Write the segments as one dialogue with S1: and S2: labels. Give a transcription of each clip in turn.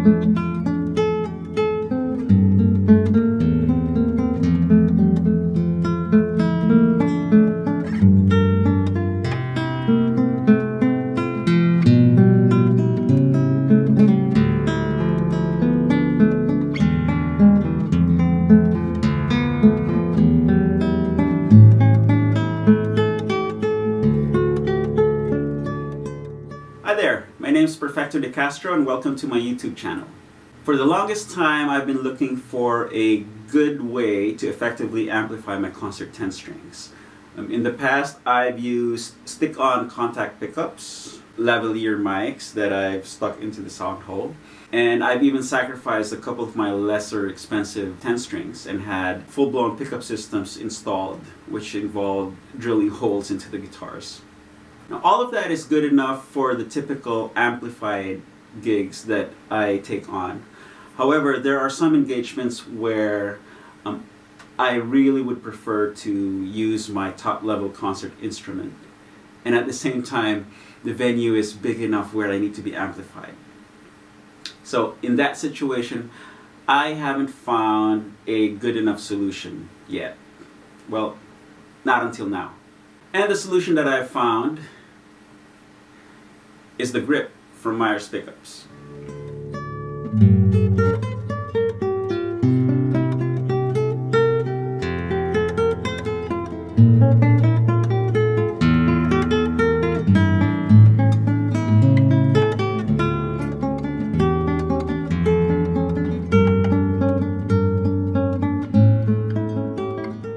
S1: Hi there, my name is Perfecto de Castro and welcome to my YouTube channel. For the longest time I've been looking for a good way to effectively amplify my concert 10 strings. In the past I've used stick-on contact pickups, lavalier mics that I've stuck into the sound hole, and I've even sacrificed a couple of my lesser expensive 10 strings and had full-blown pickup systems installed which involved drilling holes into the guitars. Now, all of that is good enough for the typical amplified gigs that I take on. However, there are some engagements where I really would prefer to use my top-level concert instrument, and at the same time, the venue is big enough where I need to be amplified. So in that situation, I haven't found a good enough solution yet. Well, not until now. And the solution that I've found is the grip from Myers Pickups.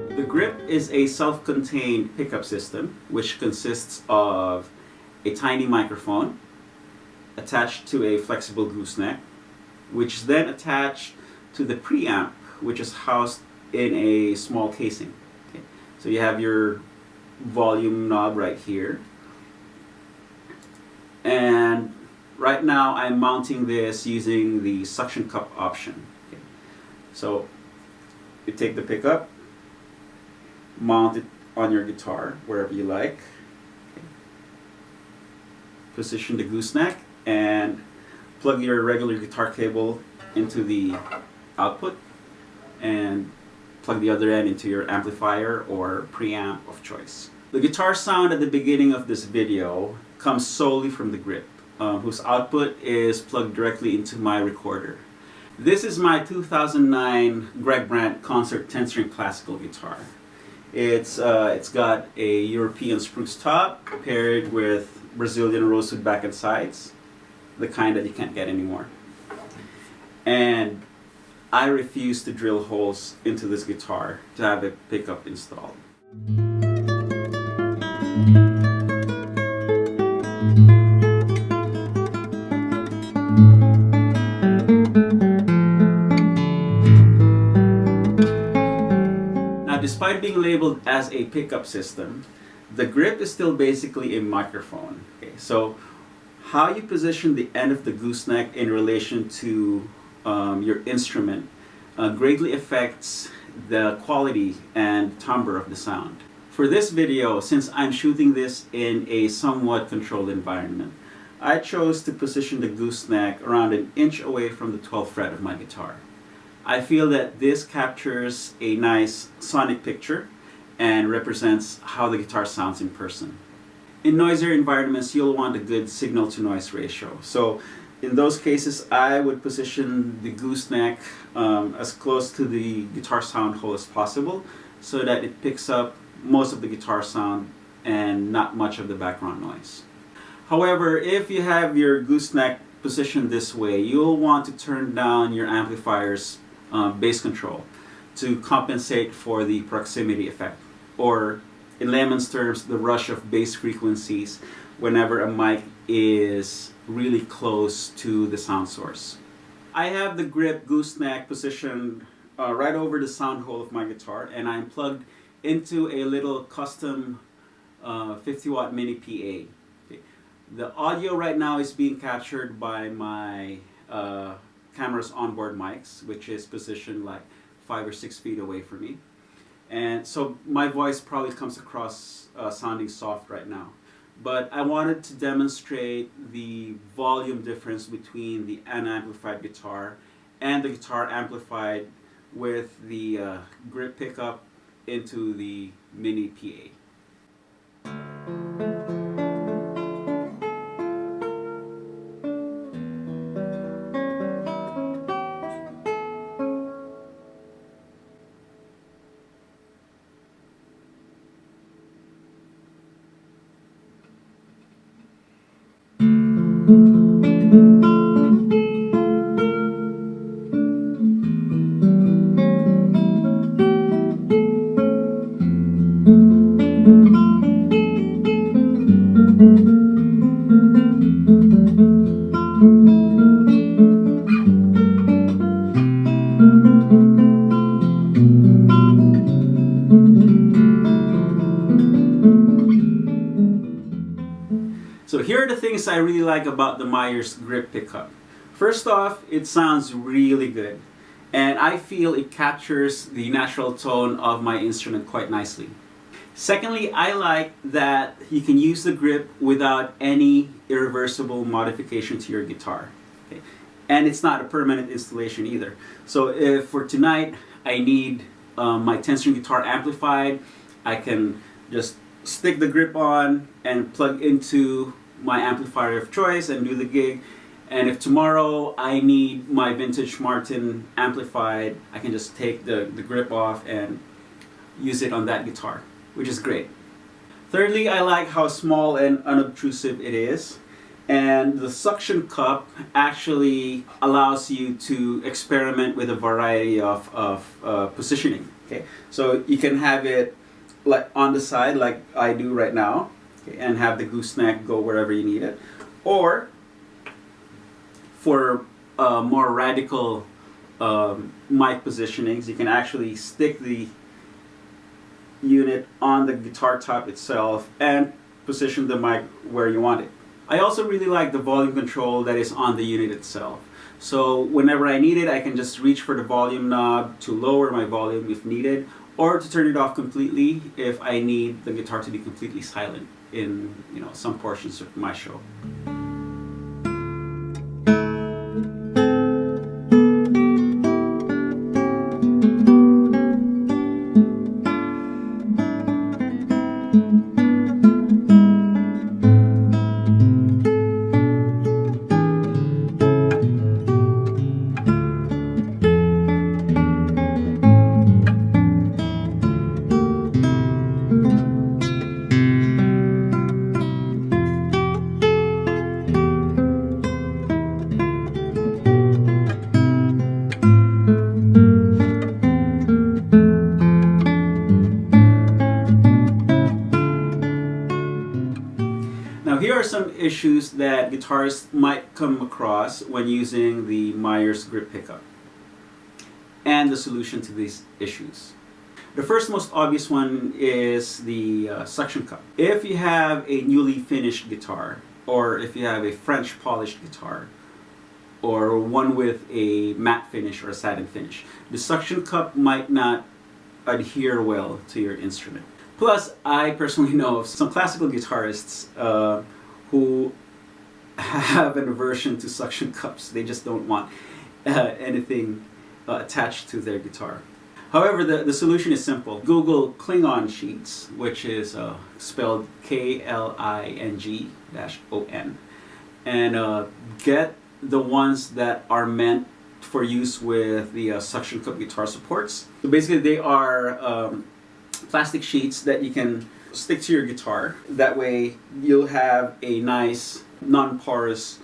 S1: The grip is a self-contained pickup system which consists of a tiny microphone attached to a flexible gooseneck, which is then attached to the preamp, which is housed in a small casing. Okay. So you have your volume knob right here, and right now I'm mounting this using the suction cup option. Okay. So you take the pickup, mount it on your guitar wherever you like, position the gooseneck and plug your regular guitar cable into the output and plug the other end into your amplifier or preamp of choice. The guitar sound at the beginning of this video comes solely from the grip, whose output is plugged directly into my recorder. This is my 2009 Greg Brandt Concert 10-string classical guitar. It's got a European spruce top paired with Brazilian rosewood back and sides, the kind that you can't get anymore. And I refuse to drill holes into this guitar to have a pickup installed. Now, despite being labeled as a pickup system, the grip is still basically a microphone. Okay, so how you position the end of the gooseneck in relation to your instrument greatly affects the quality and timbre of the sound. For this video, since I'm shooting this in a somewhat controlled environment, I chose to position the gooseneck around an inch away from the 12th fret of my guitar. I feel that this captures a nice sonic picture and represents how the guitar sounds in person. In noisier environments, you'll want a good signal-to-noise ratio. So in those cases, I would position the gooseneck as close to the guitar sound hole as possible so that it picks up most of the guitar sound and not much of the background noise. However, if you have your gooseneck positioned this way, you'll want to turn down your amplifier's bass control to compensate for the proximity effect, or in layman's terms, the rush of bass frequencies whenever a mic is really close to the sound source. I have the grip gooseneck positioned right over the sound hole of my guitar, and I'm plugged into a little custom 50-watt mini PA. Okay. The audio right now is being captured by my camera's onboard mics, which is positioned like 5 or 6 feet away from me. And so my voice probably comes across sounding soft right now. but I wanted to demonstrate the volume difference between the unamplified guitar and the guitar amplified with the grip pickup into the mini PA. So here are the things I really like about the Myers grip pickup. First off, it sounds really good, and I feel it captures the natural tone of my instrument quite nicely. Secondly, I like that you can use the grip without any irreversible modification to your guitar. Okay? And it's not a permanent installation either. So if for tonight I need my 10-string guitar amplified, I can just stick the grip on and plug into my amplifier of choice and do the gig. And if tomorrow I need my vintage Martin amplified, I can just take the grip off and use it on that guitar, which is great. Thirdly, I like how small and unobtrusive it is. And the suction cup actually allows you to experiment with a variety of positioning. Okay? So you can have it like on the side like I do right now, okay, and have the gooseneck go wherever you need it. Or for more radical mic positionings, you can actually stick the unit on the guitar top itself and position the mic where you want it. I also really like the volume control that is on the unit itself. So whenever I need it, I can just reach for the volume knob to lower my volume if needed, or to turn it off completely if I need the guitar to be completely silent in some portions of my show. Now here are some issues that guitarists might come across when using the Myers grip pickup, and the solution to these issues. The first most obvious one is the suction cup. If you have a newly finished guitar, or if you have a French polished guitar, or one with a matte finish or a satin finish, the suction cup might not adhere well to your instrument. Plus, I personally know of some classical guitarists who have an aversion to suction cups. They just don't want anything attached to their guitar. However, the solution is simple. Google Klingon sheets, which is spelled Kling-on, and get the ones that are meant for use with the suction cup guitar supports. So basically, they are plastic sheets that you can stick to your guitar. That way you'll have a nice non-porous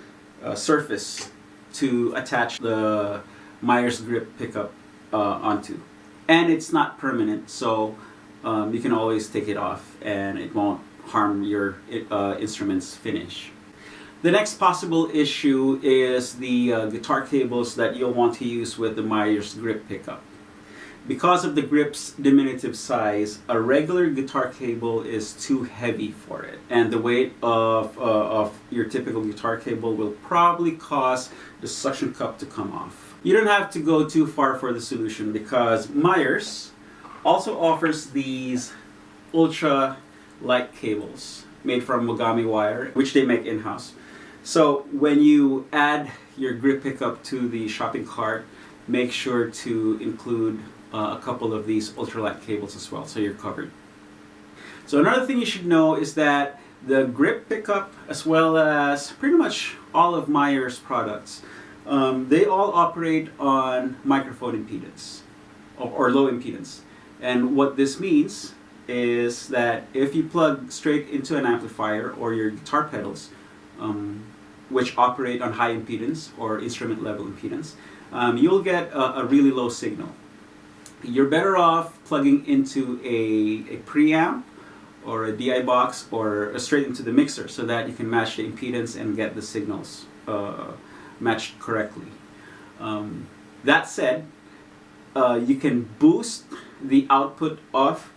S1: surface to attach the Myers grip pickup onto. And it's not permanent, so you can always take it off and it won't harm your instrument's finish. The next possible issue is the guitar cables that you'll want to use with the Myers grip pickup. Because of the grip's diminutive size, a regular guitar cable is too heavy for it, and the weight of your typical guitar cable will probably cause the suction cup to come off. You don't have to go too far for the solution, because Myers also offers these ultra light cables made from Mogami wire, which they make in-house. So when you add your grip pickup to the shopping cart, make sure to include a couple of these ultralight cables as well, so you're covered. So another thing you should know is that the grip pickup, as well as pretty much all of Meyer's products, they all operate on microphone impedance or low impedance. And what this means is that if you plug straight into an amplifier or your guitar pedals, which operate on high impedance or instrument level impedance, you'll get a really low signal. You're better off plugging into a preamp or a DI box or straight into the mixer so that you can match the impedance and get the signals matched correctly. That said, you can boost the output of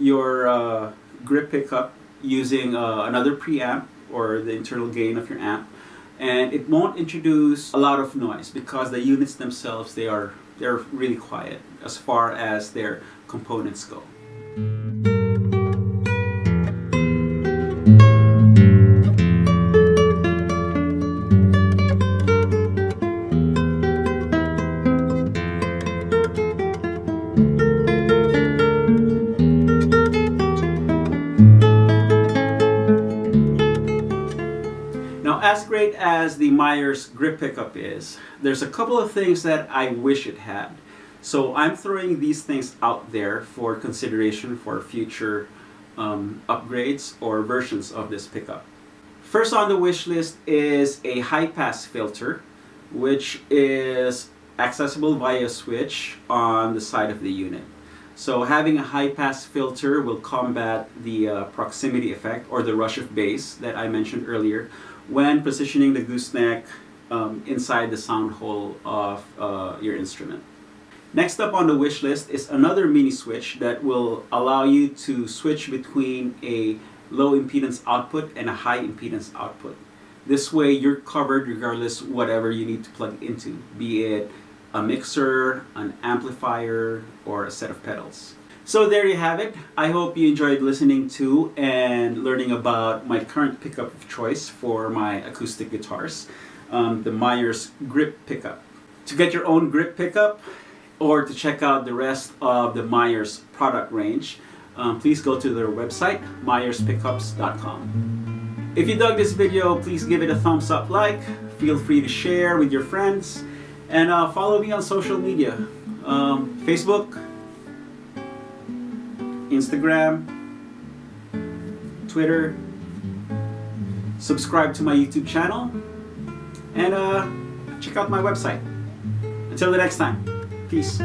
S1: your grip pickup using another preamp or the internal gain of your amp, and it won't introduce a lot of noise because the units themselves, they're really quiet as far as their components go. Now, as great as the Meyer's grip pickup is, there's a couple of things that I wish it had. So I'm throwing these things out there for consideration for future upgrades or versions of this pickup. First on the wish list is a high-pass filter, which is accessible via a switch on the side of the unit. So having a high-pass filter will combat the proximity effect or the rush of bass that I mentioned earlier when positioning the gooseneck inside the sound hole of your instrument. Next up on the wish list is another mini switch that will allow you to switch between a low impedance output and a high impedance output. This way you're covered regardless whatever you need to plug into, be it a mixer, an amplifier, or a set of pedals. So there you have it. I hope you enjoyed listening to and learning about my current pickup of choice for my acoustic guitars, the Meyer's grip pickup. To get your own grip pickup or to check out the rest of the Meyer's product range, please go to their website, meyerspickups.com. If you dug this video, please give it a thumbs up like, feel free to share with your friends, and follow me on social media, Facebook, Instagram, Twitter, subscribe to my YouTube channel, and check out my website. Until the next time, peace.